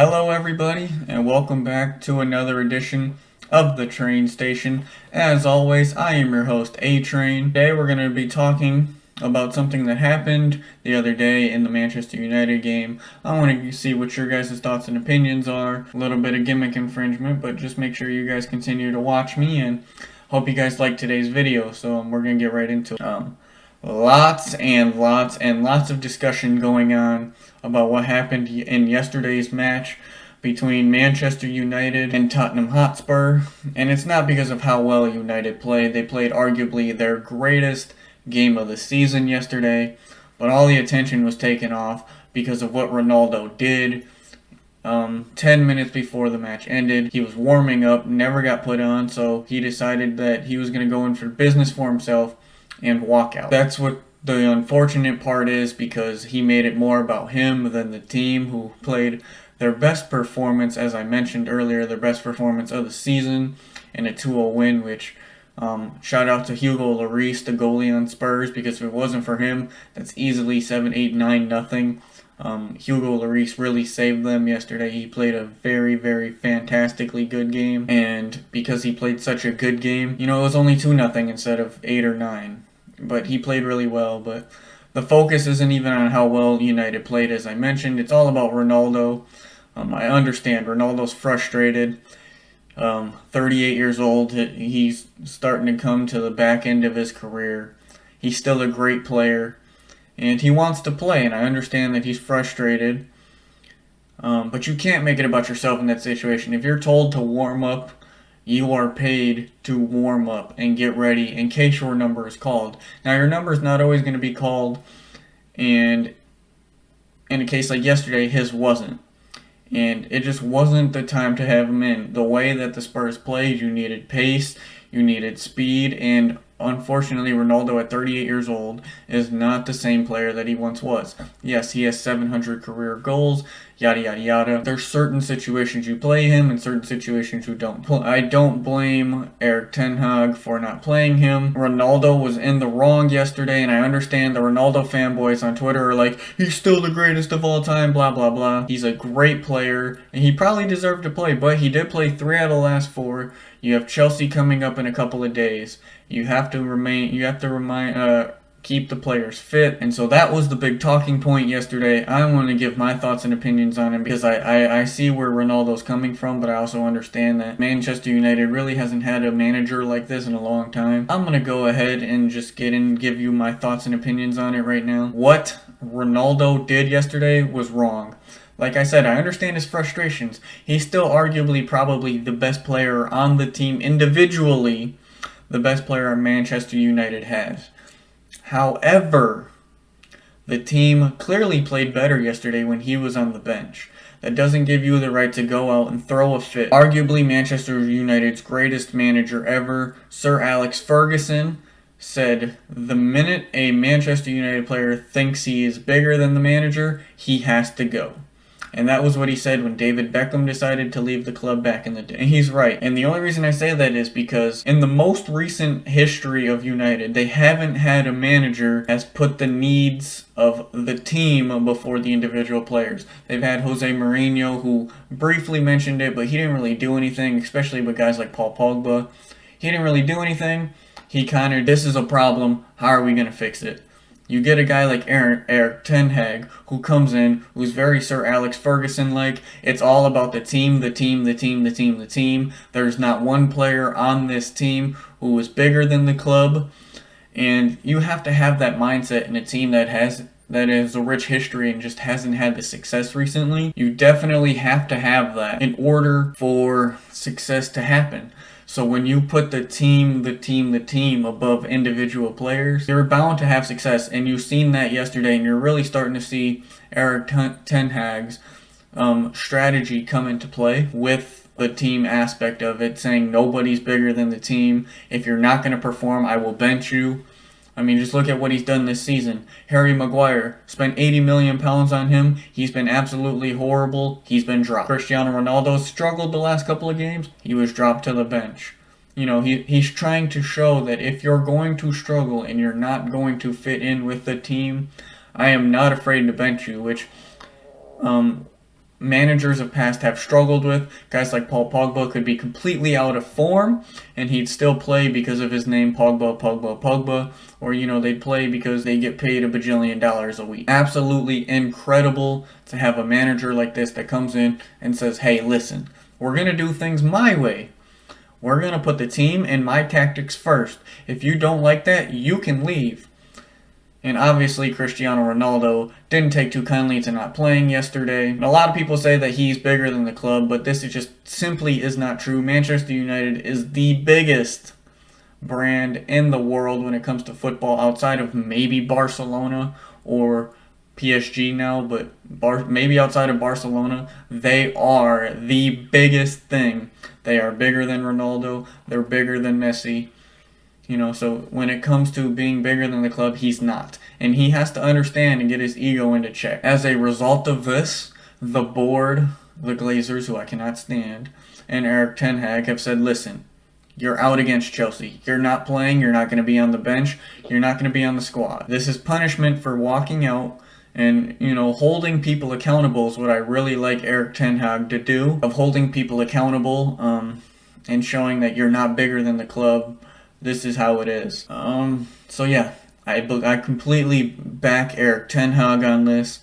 Hello, everybody, and welcome back to another edition of the Train Station. As always, I am your host, A-Train. Today, we're going to be talking about something that happened the other day in the Manchester United game. I want to see what your guys' thoughts and opinions are. A little bit of gimmick infringement, but just make sure you guys continue to watch me, and hope you guys like today's video. So we're going to get right into it. Lots of discussion going on about what happened in yesterday's match between Manchester United and Tottenham Hotspur. And it's not because of how well United played. They played arguably their greatest game of the season yesterday, but all the attention was taken off because of what Ronaldo did. 10 minutes before the match ended, he was warming up, never got put on, so he decided that he was going to go in for business for himself and walk out. That's what the unfortunate part is, because he made it more about him than the team, who played their best performance, as I mentioned earlier, their best performance of the season in a 2-0 win, which shout out to Hugo Lloris, the goalie on Spurs, because if it wasn't for him, that's easily 7-8-9-0. Hugo Lloris really saved them yesterday. He played a very, very fantastically good game, and because he played such a good game, it was only 2-0 instead of 8 or 9. But he played really well. But the focus isn't even on how well United played, as I mentioned. It's all about Ronaldo. I understand Ronaldo's frustrated. 38 years old. He's starting to come to the back end of his career. He's still a great player, and he wants to play. And I understand that he's frustrated. But you can't make it about yourself in that situation. If you're told to warm up, you are paid to warm up and get ready in case your number is called. Now, your number is not always going to be called, and in a case like yesterday, his wasn't. And it just wasn't the time to have him in. The way that the Spurs played, you needed pace, you needed speed, and unfortunately, Ronaldo at 38 years old is not the same player that he once was. Yes, he has 700 career goals, yada yada yada. There's certain situations you play him and certain situations you don't. I don't blame Erik ten Hag for not playing him. Ronaldo was in the wrong yesterday, and I understand the Ronaldo fanboys on Twitter are like, he's still the greatest of all time, blah blah blah. He's a great player, and he probably deserved to play, but he did play 3 out of the last 4. You have Chelsea coming up in a couple of days. You have to keep the players fit. And so that was the big talking point yesterday. I want to give my thoughts and opinions on it because I see where Ronaldo's coming from, but I also understand that Manchester United really hasn't had a manager like this in a long time. I'm going to go ahead and just give you my thoughts and opinions on it right now. What Ronaldo did yesterday was wrong. Like I said, I understand his frustrations. He's still arguably probably the best player on the team individually, the best player Manchester United has. However, the team clearly played better yesterday when he was on the bench. That doesn't give you the right to go out and throw a fit. Arguably Manchester United's greatest manager ever, Sir Alex Ferguson, said the minute a Manchester United player thinks he is bigger than the manager, he has to go. And that was what he said when David Beckham decided to leave the club back in the day. And he's right. And the only reason I say that is because in the most recent history of United, they haven't had a manager has put the needs of the team before the individual players. They've had Jose Mourinho, who briefly mentioned it, but he didn't really do anything, especially with guys like Paul Pogba. He didn't really do anything. He kind of, this is a problem. How are we going to fix it? You get a guy like Erik ten Hag, who comes in, who's very Sir Alex Ferguson-like. It's all about the team, the team, the team, the team, the team. There's not one player on this team who is bigger than the club. And you have to have that mindset in a team that has a rich history and just hasn't had the success recently. You definitely have to have that in order for success to happen. So when you put the team above individual players, you're bound to have success. And you've seen that yesterday, and you're really starting to see Erik ten Hag's strategy come into play with the team aspect of it, saying nobody's bigger than the team. If you're not going to perform, I will bench you. I mean, just look at what he's done this season. Harry Maguire, spent £80 million on him. He's been absolutely horrible. He's been dropped. Cristiano Ronaldo struggled the last couple of games. He was dropped to the bench. He's trying to show that if you're going to struggle and you're not going to fit in with the team, I am not afraid to bench you, which managers of past have struggled with. Guys like Paul Pogba could be completely out of form and he'd still play because of his name, Pogba. Or, they'd play because they get paid $1 bajillion a week. Absolutely incredible to have a manager like this that comes in and says, hey, listen, we're going to do things my way. We're going to put the team and my tactics first. If you don't like that, you can leave. And obviously, Cristiano Ronaldo didn't take too kindly to not playing yesterday. And a lot of people say that he's bigger than the club, but this is just simply is not true. Manchester United is the biggest brand in the world when it comes to football, outside of maybe Barcelona or PSG now, but maybe outside of Barcelona, they are the biggest thing. They are bigger than Ronaldo. They're bigger than Messi. So when it comes to being bigger than the club, he's not. And he has to understand and get his ego into check. As a result of this, the board, the Glazers, who I cannot stand, and Erik ten Hag have said, listen, you're out against Chelsea. You're not playing. You're not going to be on the bench. You're not going to be on the squad. This is punishment for walking out and, holding people accountable is what I really like Erik ten Hag to do, of holding people accountable and showing that you're not bigger than the club. This is how it is. So yeah, I completely back Erik ten Hag on this.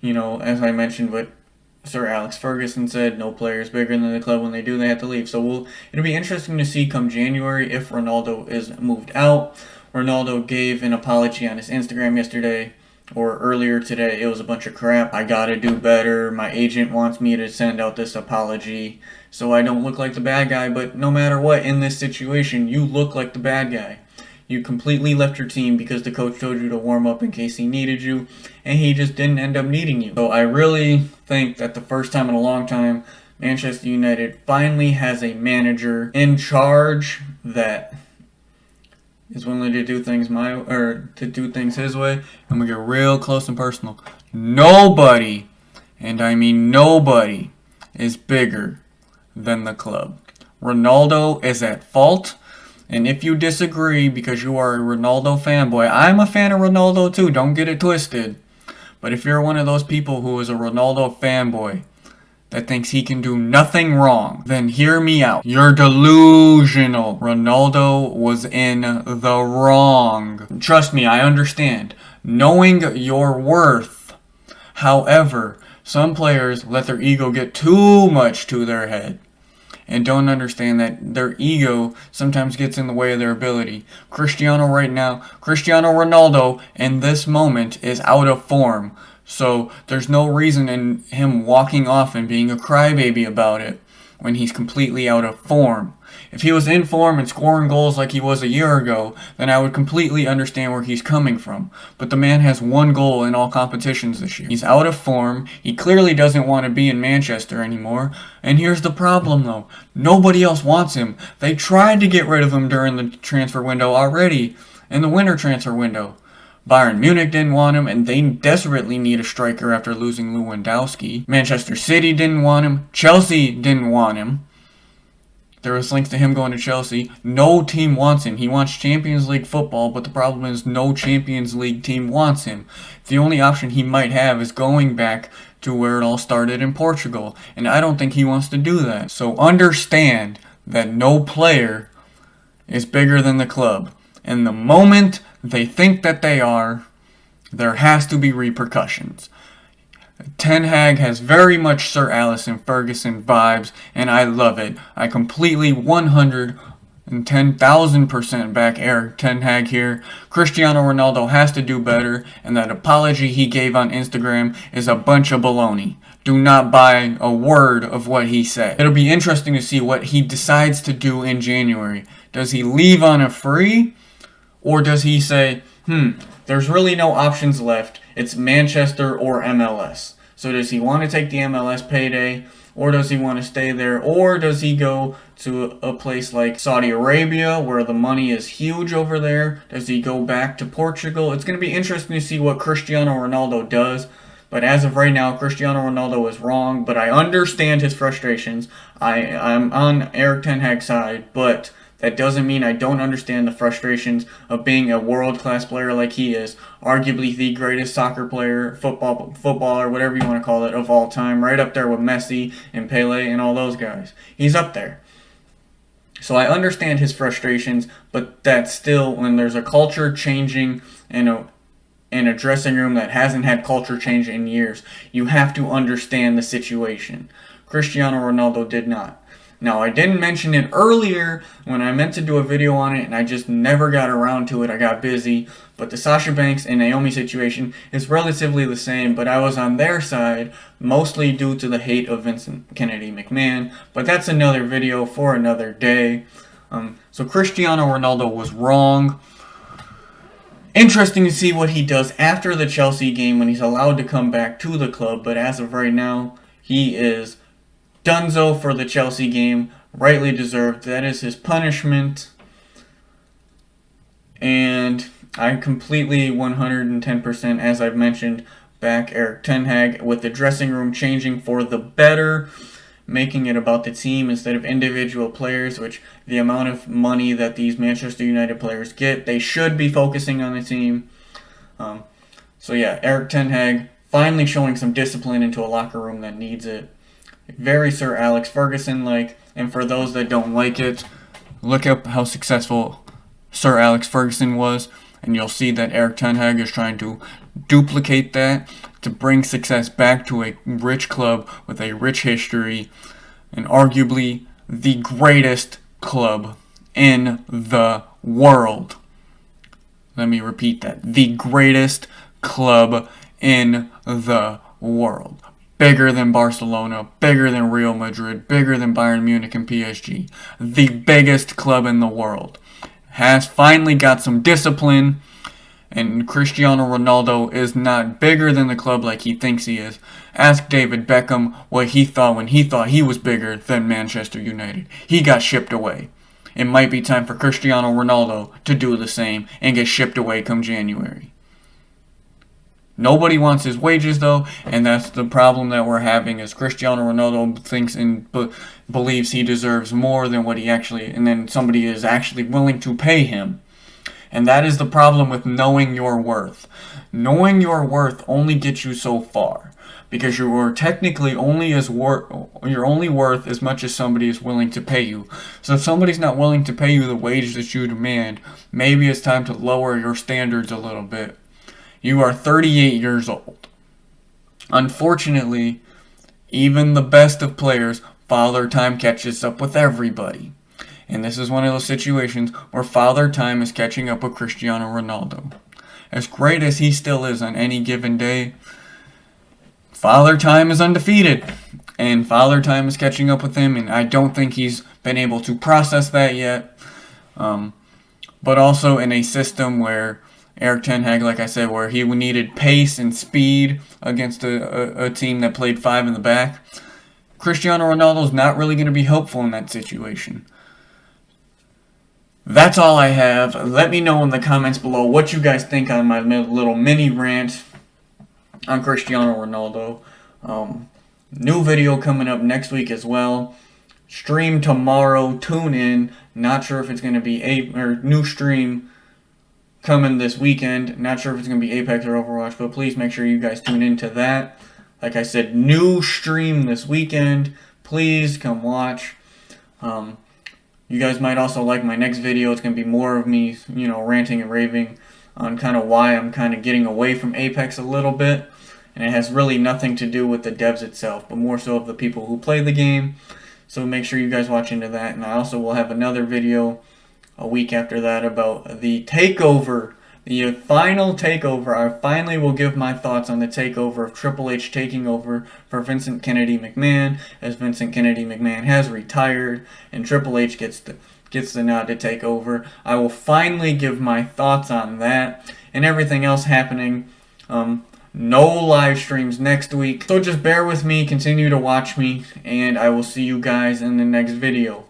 As I mentioned, what Sir Alex Ferguson said, no player is bigger than the club. When they do, they have to leave. So it'll be interesting to see come January if Ronaldo is moved out. Ronaldo gave an apology on his Instagram yesterday or earlier today. It was a bunch of crap. I gotta do better. My agent wants me to send out this apology so I don't look like the bad guy. But no matter what, in this situation, you look like the bad guy. You completely left your team because the coach told you to warm up in case he needed you, and he just didn't end up needing you. So I really think that the first time in a long time, Manchester United finally has a manager in charge that is willing to do things his way. I'm gonna get real close and personal. Nobody, and I mean nobody, is bigger than the club. Ronaldo is at fault. And if you disagree because you are a Ronaldo fanboy, I'm a fan of Ronaldo too, don't get it twisted. But if you're one of those people who is a Ronaldo fanboy that thinks he can do nothing wrong, then hear me out. You're delusional. Ronaldo was in the wrong. Trust me, I understand. Knowing your worth. However, some players let their ego get too much to their head and don't understand that their ego sometimes gets in the way of their ability. Cristiano Ronaldo in this moment is out of form. So there's no reason in him walking off and being a crybaby about it when he's completely out of form. If he was in form and scoring goals like he was a year ago, then I would completely understand where he's coming from. But the man has 1 goal in all competitions this year. He's out of form. He clearly doesn't want to be in Manchester anymore. And here's the problem though. Nobody else wants him. They tried to get rid of him during the transfer window already, in the winter transfer window. Bayern Munich didn't want him, and they desperately need a striker after losing Lewandowski. Manchester City didn't want him. Chelsea didn't want him. There was links to him going to Chelsea. No team wants him. He wants Champions League football, but the problem is no Champions League team wants him. The only option he might have is going back to where it all started in Portugal, and I don't think he wants to do that. So understand that no player is bigger than the club. And the moment they think that they are, there has to be repercussions. Ten Hag has very much Sir Alex Ferguson vibes, and I love it. I completely 110,000% back Erik ten Hag here. Cristiano Ronaldo has to do better, and that apology he gave on Instagram is a bunch of baloney. Do not buy a word of what he said. It'll be interesting to see what he decides to do in January. Does he leave on a free? Or does he say, there's really no options left. It's Manchester or MLS. So does he want to take the MLS payday? Or does he want to stay there? Or does he go to a place like Saudi Arabia where the money is huge over there? Does he go back to Portugal? It's going to be interesting to see what Cristiano Ronaldo does. But as of right now, Cristiano Ronaldo is wrong. But I understand his frustrations. I'm on Erik ten Hag's side. But That doesn't mean I don't understand the frustrations of being a world-class player like he is, arguably the greatest soccer player, footballer, whatever you want to call it, of all time, right up there with Messi and Pele and all those guys. He's up there. So I understand his frustrations, but that's still, when there's a culture changing in a dressing room that hasn't had culture change in years, you have to understand the situation. Cristiano Ronaldo did not. Now, I didn't mention it earlier when I meant to do a video on it, and I just never got around to it. I got busy. But the Sasha Banks and Naomi situation is relatively the same, but I was on their side, mostly due to the hate of Vincent Kennedy McMahon. But that's another video for another day. So Cristiano Ronaldo was wrong. Interesting to see what he does after the Chelsea game when he's allowed to come back to the club, but as of right now, he is donezo for the Chelsea game, rightly deserved. That is his punishment. And I completely 110%, as I've mentioned, back Erik ten Hag with the dressing room changing for the better, making it about the team instead of individual players, which the amount of money that these Manchester United players get, they should be focusing on the team. So yeah, Erik ten Hag finally showing some discipline into a locker room that needs it. Very Sir Alex Ferguson-like, and for those that don't like it, look up how successful Sir Alex Ferguson was, and you'll see that Erik ten Hag is trying to duplicate that to bring success back to a rich club with a rich history, and arguably the greatest club in the world. Let me repeat that. The greatest club in the world. Bigger than Barcelona, bigger than Real Madrid, bigger than Bayern Munich and PSG. The biggest club in the world. Has finally got some discipline, and Cristiano Ronaldo is not bigger than the club like he thinks he is. Ask David Beckham what he thought when he thought he was bigger than Manchester United. He got shipped away. It might be time for Cristiano Ronaldo to do the same and get shipped away come January. Nobody wants his wages, though, and that's the problem that we're having, is Cristiano Ronaldo thinks and believes he deserves more than what he actually, and then somebody is actually willing to pay him. And that is the problem with knowing your worth. Knowing your worth only gets you so far, because you're technically only you're only worth as much as somebody is willing to pay you. So if somebody's not willing to pay you the wage that you demand, maybe it's time to lower your standards a little bit. You are 38 years old. Unfortunately, even the best of players, Father Time catches up with everybody. And this is one of those situations where Father Time is catching up with Cristiano Ronaldo. As great as he still is on any given day, Father Time is undefeated. And Father Time is catching up with him, and I don't think he's been able to process that yet. But also in a system where Erik ten Hag, like I said, where he needed pace and speed against a team that played five in the back. Cristiano Ronaldo's not really going to be helpful in that situation. That's all I have. Let me know in the comments below what you guys think on my little mini rant on Cristiano Ronaldo. New video coming up next week as well. Stream tomorrow. Tune in. Not sure if it's going to be new stream coming this weekend. Not sure if it's going to be Apex or Overwatch, but please make sure you guys tune into that. Like I said, new stream this weekend. Please come watch. You guys might also like my next video. It's going to be more of me, ranting and raving on kind of why I'm kind of getting away from Apex a little bit. And it has really nothing to do with the devs itself, but more so of the people who play the game. So make sure you guys watch into that. And I also will have another video a week after that about the takeover, the final takeover. I finally will give my thoughts on the takeover of Triple H taking over for Vincent Kennedy McMahon, as Vincent Kennedy McMahon has retired and Triple H gets the nod to take over. I will finally give my thoughts on that and everything else happening. No live streams next week, so just bear with me, continue to watch me, and I will see you guys in the next video.